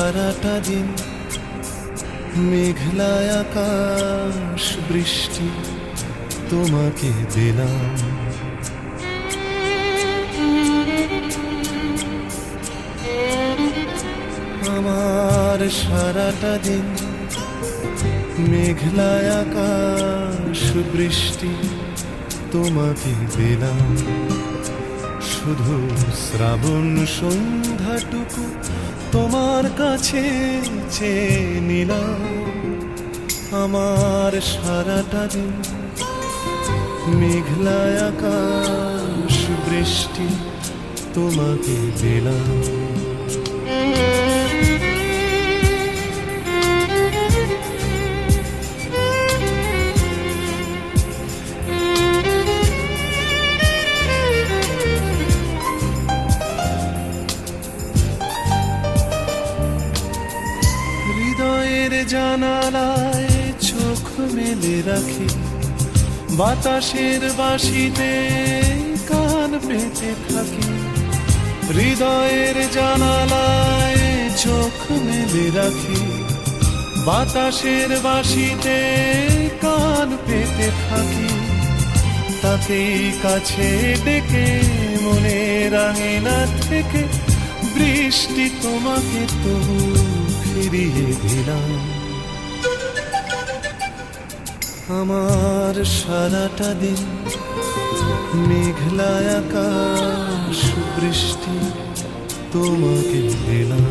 সারাটা দিন মেঘলা আকাশ বৃষ্টি তোমাকে দিলাম। আমার সারাটা দিন মেঘলা আকাশ বৃষ্টি তোমাকে দিলাম। শুধু শ্রাবণ সন্ধ্যাটুকু তোমার কাছে চেয়ে নিলাম। আমার সারাটা দিন মেঘলা আকাশ বৃষ্টি তোমাকে দিলাম। হৃদয়ের জানালায় চোখ মেলে রাখি, বাতাসের বাঁশিতে কান পেতে থাকি। হৃদয়ের জানালায় চোখ মেলে রাখি, বাতাসের বাঁশিতে কান পেতে থাকি। তাকেই কাছে ডেকে মনের আঙিনা থেকে বৃষ্টি তোমাকে তবু ফিরিয়ে দিলাম। আমার সারাটা দিন মেঘলা আকাশ বৃষ্টি তোমাকে দিলাম।